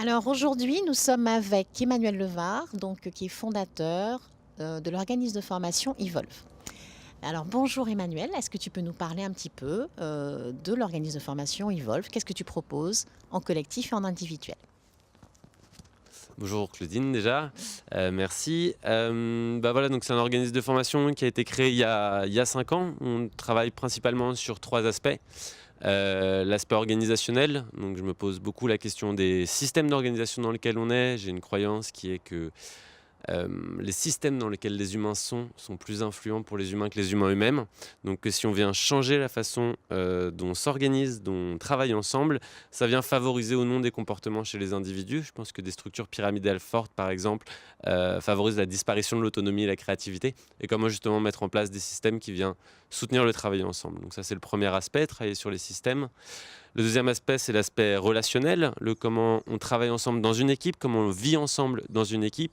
Alors aujourd'hui, nous sommes avec Emmanuel Levar, qui est fondateur de l'organisme de formation Evolve. Alors bonjour Emmanuel, est-ce que tu peux nous parler un petit peu de l'organisme de formation Evolve? Qu'est-ce que tu proposes en collectif et en individuel? Bonjour Claudine déjà, merci. Voilà, donc c'est un organisme de formation qui a été créé il y a 5 ans. On travaille principalement sur 3 aspects. L'aspect organisationnel, donc je me pose beaucoup la question des systèmes d'organisation dans lesquels on est. J'ai une croyance qui est que les systèmes dans lesquels les humains sont plus influents pour les humains que les humains eux-mêmes. Donc que si on vient changer la façon dont on s'organise, dont on travaille ensemble, ça vient favoriser ou non des comportements chez les individus. Je pense que des structures pyramidales fortes, par exemple, favorisent la disparition de l'autonomie et la créativité. Et comment justement mettre en place des systèmes qui viennent soutenir le travail ensemble. Donc ça, c'est le premier aspect, travailler sur les systèmes. Le deuxième aspect, c'est l'aspect relationnel, le comment on travaille ensemble dans une équipe, comment on vit ensemble dans une équipe,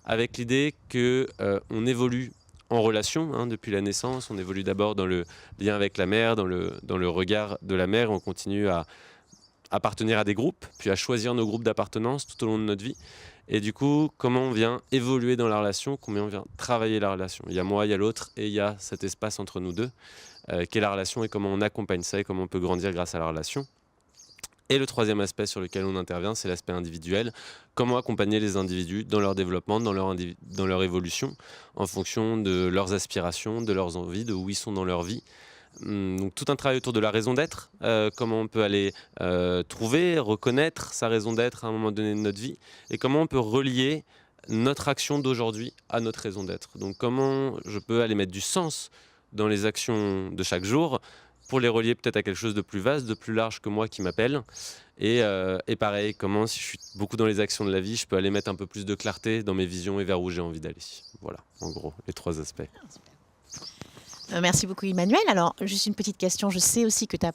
avec l'idée que on évolue en relation, hein, depuis la naissance. On évolue d'abord dans le lien avec la mère, dans le regard de la mère. On continue à appartenir à des groupes, puis à choisir nos groupes d'appartenance tout au long de notre vie. Et du coup, comment on vient évoluer dans la relation, comment on vient travailler la relation. Il y a moi, il y a l'autre, et il y a cet espace entre nous deux, qu'est la relation, et comment on accompagne ça, et comment on peut grandir grâce à la relation. Et le troisième aspect sur lequel on intervient, c'est l'aspect individuel. Comment accompagner les individus dans leur développement, dans leur évolution, en fonction de leurs aspirations, de leurs envies, de où ils sont dans leur vie. Donc tout un travail autour de la raison d'être, comment on peut aller trouver, reconnaître sa raison d'être à un moment donné de notre vie, et comment on peut relier notre action d'aujourd'hui à notre raison d'être. Donc comment je peux aller mettre du sens dans les actions de chaque jour, pour les relier peut-être à quelque chose de plus vaste, de plus large que moi qui m'appelle. Et pareil, comment, si je suis beaucoup dans les actions de la vie, je peux aller mettre un peu plus de clarté dans mes visions et vers où j'ai envie d'aller. Voilà, en gros, les 3 aspects. Merci beaucoup Emmanuel. Alors juste une petite question, je sais aussi que tu as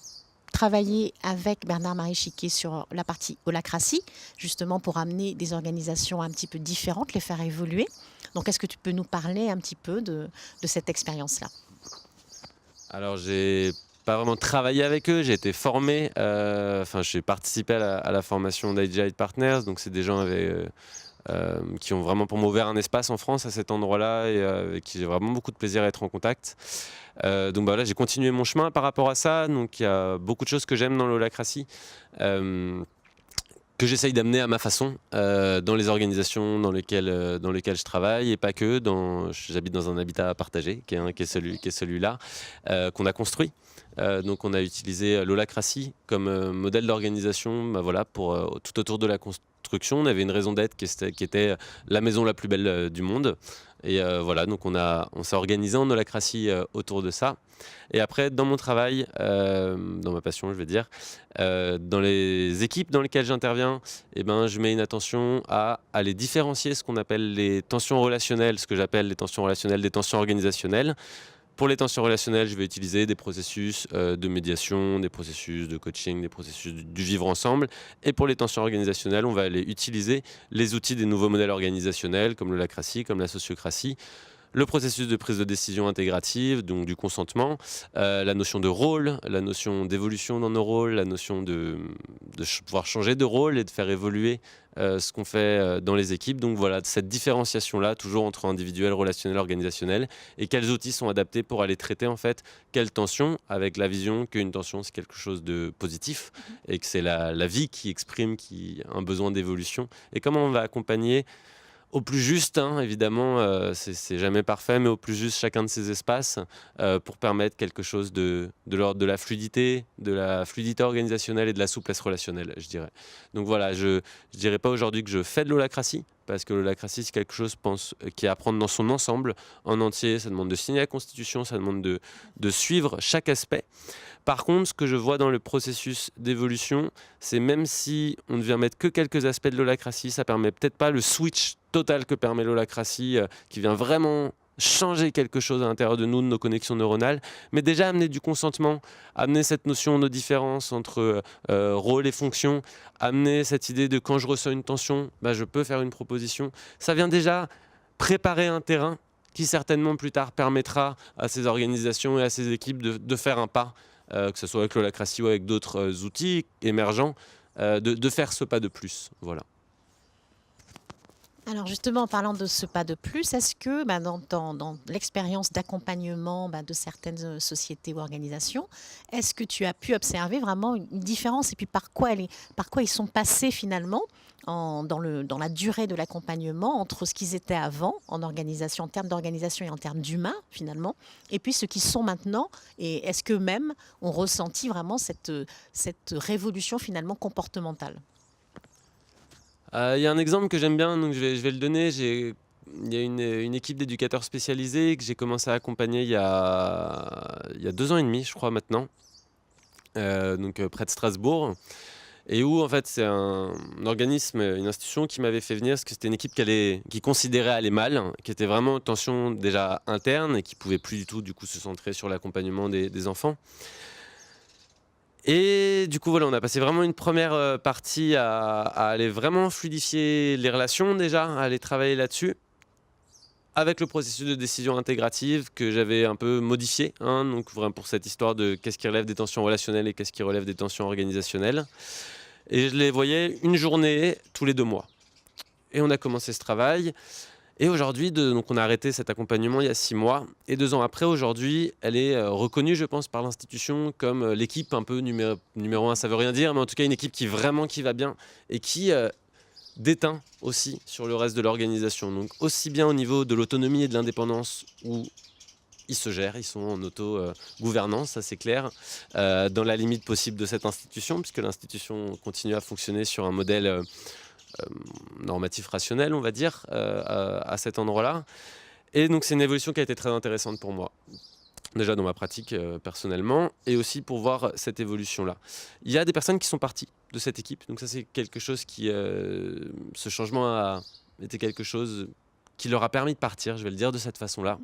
travaillé avec Bernard-Marie Chiquet sur la partie holacratie, justement pour amener des organisations un petit peu différentes, les faire évoluer. Donc est-ce que tu peux nous parler un petit peu de cette expérience-là? Alors, j'ai pas vraiment travaillé avec eux, j'ai été formé, enfin, j'ai participé à la formation d'IGI Partners, donc c'est des gens qui ont vraiment pour moi ouvert un espace en France à cet endroit-là, et avec qui j'ai vraiment beaucoup de plaisir à être en contact. Donc voilà, j'ai continué mon chemin par rapport à ça. Donc il y a beaucoup de choses que j'aime dans l'holacratie, que j'essaye d'amener à ma façon dans les organisations dans lesquelles je travaille, et pas que. J'habite dans un habitat partagé qui est celui-là, qu'on a construit. Donc on a utilisé l'holacratie comme modèle d'organisation, voilà, pour tout autour de la construction. On avait une raison d'être qui était la maison la plus belle du monde. Et voilà, donc on s'est organisé en holacratie autour de ça. Et après, dans mon travail, dans ma passion, je vais dire, dans les équipes dans lesquelles j'interviens, eh ben, je mets une attention à aller différencier ce qu'on appelle les tensions relationnelles, ce que j'appelle les tensions relationnelles des tensions organisationnelles. Pour les tensions relationnelles, je vais utiliser des processus de médiation, des processus de coaching, des processus du vivre ensemble. Et pour les tensions organisationnelles, on va aller utiliser les outils des nouveaux modèles organisationnels, comme l'holacratie, comme la sociocratie, le processus de prise de décision intégrative, donc du consentement, la notion de rôle, la notion d'évolution dans nos rôles, la notion de pouvoir changer de rôle et de faire évoluer ce qu'on fait dans les équipes. Donc voilà, cette différenciation-là, toujours entre individuel, relationnel, organisationnel, et quels outils sont adaptés pour aller traiter en fait quelle tension, avec la vision qu'une tension c'est quelque chose de positif, et que c'est la vie qui exprime un besoin d'évolution, et comment on va accompagner au plus juste, hein, évidemment, c'est jamais parfait, mais au plus juste chacun de ces espaces, pour permettre quelque chose de l'ordre de la fluidité organisationnelle et de la souplesse relationnelle, je dirais. Donc voilà, je dirais pas aujourd'hui que je fais de l'holacratie, parce que l'holacratie, c'est quelque chose, je pense, qui est à prendre dans son ensemble, en entier. Ça demande de signer la Constitution, ça demande de suivre chaque aspect. Par contre, ce que je vois dans le processus d'évolution, c'est même si on ne vient mettre que quelques aspects de l'holacratie, ça permet peut-être pas le switch total que permet l'holacratie, qui vient vraiment changer quelque chose à l'intérieur de nous, de nos connexions neuronales, mais déjà amener du consentement, amener cette notion de différence entre rôle et fonction, amener cette idée de quand je ressens une tension, bah, je peux faire une proposition. Ça vient déjà préparer un terrain qui certainement plus tard permettra à ces organisations et à ces équipes de faire un pas, que ce soit avec l'holacratie ou avec d'autres outils émergents, de faire ce pas de plus. Voilà. Alors justement, en parlant de ce pas de plus, est-ce que dans l'expérience d'accompagnement de certaines sociétés ou organisations, est-ce que tu as pu observer vraiment une différence et puis par quoi ils sont passés finalement dans la durée de l'accompagnement entre ce qu'ils étaient avant en organisation, en termes d'organisation et en termes d'humain finalement, et puis ce qu'ils sont maintenant, et est-ce qu'eux-mêmes ont ressenti vraiment cette révolution finalement comportementale? Il y a un exemple que j'aime bien, donc je vais le donner. Il y a une équipe d'éducateurs spécialisés que j'ai commencé à accompagner il y a 2 ans et demi, je crois maintenant, près de Strasbourg, et où en fait c'est un organisme, une institution qui m'avait fait venir parce que c'était une équipe qui considérait aller mal, qui était vraiment en tension déjà interne et qui pouvait plus du tout du coup se centrer sur l'accompagnement des enfants. Et du coup, voilà, on a passé vraiment une première partie à aller vraiment fluidifier les relations déjà, à aller travailler là-dessus, avec le processus de décision intégrative que j'avais un peu modifié, hein, donc vraiment pour cette histoire de qu'est-ce qui relève des tensions relationnelles et qu'est-ce qui relève des tensions organisationnelles. Et je les voyais une journée tous les 2 mois. Et on a commencé ce travail. Et aujourd'hui, donc on a arrêté cet accompagnement il y a 6 mois. Et 2 ans après, aujourd'hui, elle est reconnue, je pense, par l'institution comme l'équipe un peu numéro 1. Ça veut rien dire, mais en tout cas une équipe qui va bien et qui déteint aussi sur le reste de l'organisation. Donc aussi bien au niveau de l'autonomie et de l'indépendance, où ils se gèrent, ils sont en auto-gouvernance, ça c'est clair, dans la limite possible de cette institution, puisque l'institution continue à fonctionner sur un modèle normatif rationnel, on va dire, à cet endroit-là. Et donc c'est une évolution qui a été très intéressante pour moi. Déjà dans ma pratique personnellement, et aussi pour voir cette évolution-là. Il y a des personnes qui sont parties de cette équipe, donc ça c'est quelque chose ce changement a été quelque chose qui leur a permis de partir, je vais le dire de cette façon-là.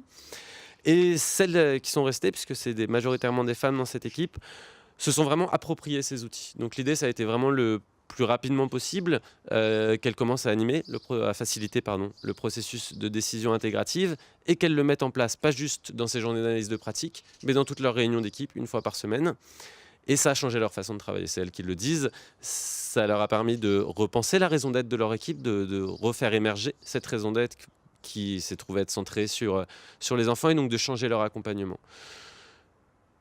Et celles qui sont restées, puisque c'est majoritairement des femmes dans cette équipe, se sont vraiment appropriées ces outils. Donc l'idée, ça a été vraiment le plus rapidement possible qu'elles commencent à animer, à faciliter le processus de décision intégrative et qu'elles le mettent en place, pas juste dans ces journées d'analyse de pratique, mais dans toutes leurs réunions d'équipe, une fois par semaine. Et ça a changé leur façon de travailler, c'est elles qui le disent. Ça leur a permis de repenser la raison d'être de leur équipe, de refaire émerger cette raison d'être qui s'est trouvée être centrée sur les enfants et donc de changer leur accompagnement.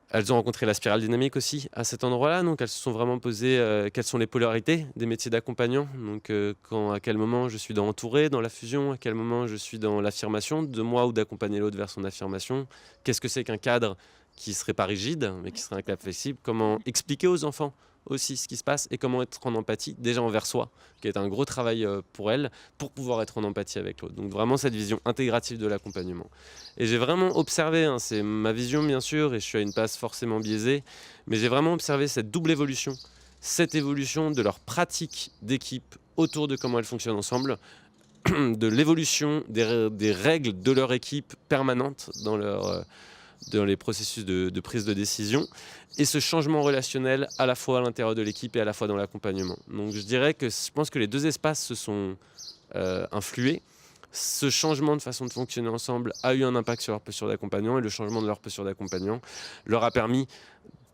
Elles ont rencontré la spirale dynamique aussi à cet endroit-là, donc elles se sont vraiment posées quelles sont les polarités des métiers d'accompagnant, donc à quel moment je suis dans entourer, dans la fusion, à quel moment je suis dans l'affirmation de moi ou d'accompagner l'autre vers son affirmation, qu'est-ce que c'est qu'un cadre qui serait pas rigide mais qui serait un cadre flexible, comment expliquer aux enfants aussi ce qui se passe et comment être en empathie déjà envers soi, qui est un gros travail pour elles, pour pouvoir être en empathie avec l'autre. Donc vraiment cette vision intégrative de l'accompagnement. Et j'ai vraiment observé, hein, c'est ma vision bien sûr, et je suis à une place forcément biaisée, mais j'ai vraiment observé cette double évolution, cette évolution de leur pratique d'équipe autour de comment elles fonctionnent ensemble, de l'évolution des règles de leur équipe permanente dans les processus de prise de décision, et ce changement relationnel à la fois à l'intérieur de l'équipe et à la fois dans l'accompagnement. Donc je dirais que je pense que les deux espaces se sont influés. Ce changement de façon de fonctionner ensemble a eu un impact sur leur posture d'accompagnant, et le changement de leur posture d'accompagnant leur a permis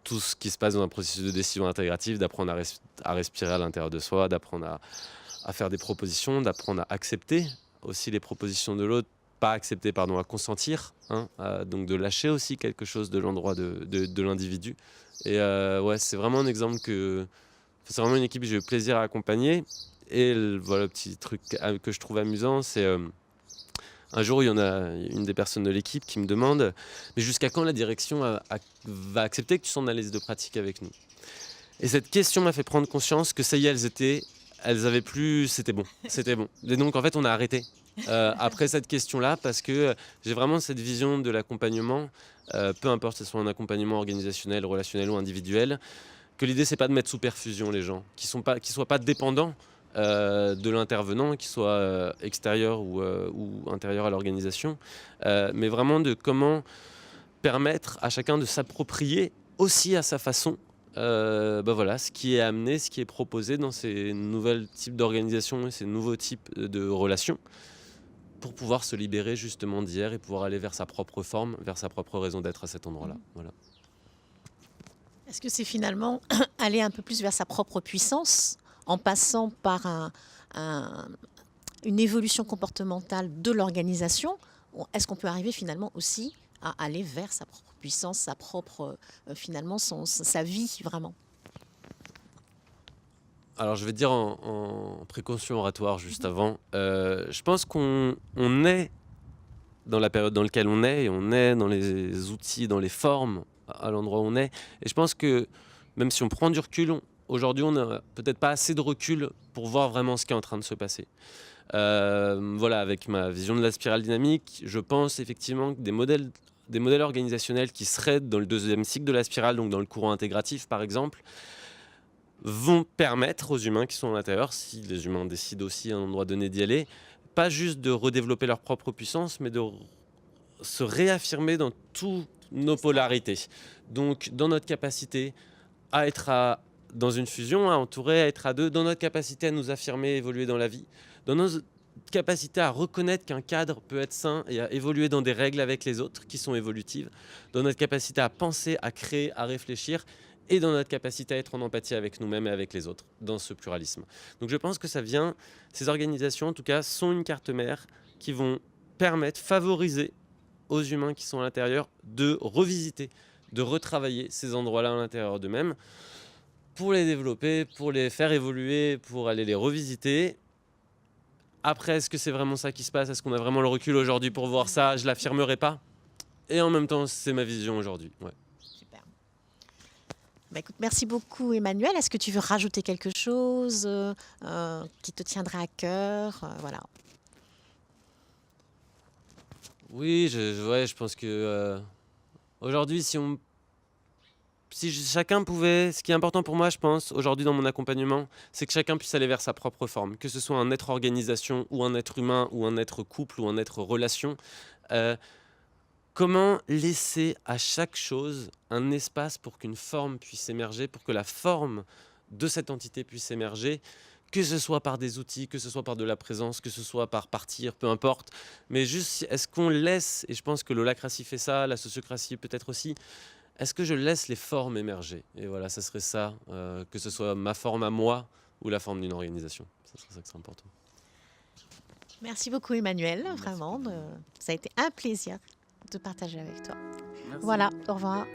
tout ce qui se passe dans un processus de décision intégrative, d'apprendre à respirer à l'intérieur de soi, d'apprendre à faire des propositions, d'apprendre à accepter aussi les propositions de l'autre, pas accepter, pardon, à consentir, hein, donc de lâcher aussi quelque chose de l'endroit de l'individu. Et ouais, c'est vraiment un exemple c'est vraiment une équipe que j'ai eu plaisir à accompagner. Et voilà, le petit truc que je trouve amusant, c'est un jour, il y en a une des personnes de l'équipe qui me demande « Mais jusqu'à quand la direction va accepter que tu sois en analyse de pratique avec nous ?» Et cette question m'a fait prendre conscience que ça y est, elles avaient plus, c'était bon. Et donc en fait, on a arrêté après cette question-là, parce que j'ai vraiment cette vision de l'accompagnement, peu importe que ce soit un accompagnement organisationnel, relationnel ou individuel, que l'idée c'est pas de mettre sous perfusion les gens, qu'ils soient pas dépendants de l'intervenant, qu'il soit extérieur ou intérieur à l'organisation, mais vraiment de comment permettre à chacun de s'approprier aussi à sa façon voilà, ce qui est amené, ce qui est proposé dans ces nouveaux types d'organisations et ces nouveaux types de relations, pour pouvoir se libérer justement d'hier et pouvoir aller vers sa propre forme, vers sa propre raison d'être à cet endroit-là. Voilà. Est-ce que c'est finalement aller un peu plus vers sa propre puissance en passant par une évolution comportementale de l'organisation, est-ce qu'on peut arriver finalement aussi à aller vers sa propre puissance, sa propre, finalement, sa vie vraiment? Alors je vais te dire en précaution oratoire juste avant, je pense qu'on est dans la période dans laquelle on est, et on est dans les outils, dans les formes, à l'endroit où on est. Et je pense que même si on prend du recul, aujourd'hui on n'a peut-être pas assez de recul pour voir vraiment ce qui est en train de se passer. Voilà, avec ma vision de la spirale dynamique, je pense effectivement que des modèles organisationnels qui seraient dans le deuxième cycle de la spirale, donc dans le courant intégratif par exemple, vont permettre aux humains qui sont à l'intérieur, si les humains décident aussi à un endroit donné d'y aller, pas juste de redévelopper leur propre puissance, mais de se réaffirmer dans toutes nos polarités. Donc dans notre capacité à être dans une fusion, à entourer, à être à deux, dans notre capacité à nous affirmer, évoluer dans la vie, dans notre capacité à reconnaître qu'un cadre peut être sain et à évoluer dans des règles avec les autres qui sont évolutives, dans notre capacité à penser, à créer, à réfléchir, et dans notre capacité à être en empathie avec nous-mêmes et avec les autres, dans ce pluralisme. Donc je pense que ces organisations en tout cas, sont une carte mère qui vont permettre, favoriser aux humains qui sont à l'intérieur de revisiter, de retravailler ces endroits-là à l'intérieur d'eux-mêmes, pour les développer, pour les faire évoluer, pour aller les revisiter. Après, est-ce que c'est vraiment ça qui se passe? Est-ce qu'on a vraiment le recul aujourd'hui pour voir ça? Je ne l'affirmerai pas. Et en même temps, c'est ma vision aujourd'hui. Ouais. Super. Bah, écoute, merci beaucoup Emmanuel. Est-ce que tu veux rajouter quelque chose qui te tiendra à cœur voilà. Oui, je pense que aujourd'hui, si chacun pouvait, ce qui est important pour moi, je pense, aujourd'hui dans mon accompagnement, c'est que chacun puisse aller vers sa propre forme, que ce soit un être organisation ou un être humain ou un être couple ou un être relation. Comment laisser à chaque chose un espace pour qu'une forme puisse émerger, pour que la forme de cette entité puisse émerger, que ce soit par des outils, que ce soit par de la présence, que ce soit par partir, peu importe. Mais juste, est-ce qu'on laisse, et je pense que l'holacratie fait ça, la sociocratie peut-être aussi, est-ce que je laisse les formes émerger? Et voilà, ça serait ça, que ce soit ma forme à moi ou la forme d'une organisation. Ça serait ça qui serait important. Merci beaucoup Emmanuel, Merci. vraiment. Ça a été un plaisir de partager avec toi. Merci. Voilà, au revoir.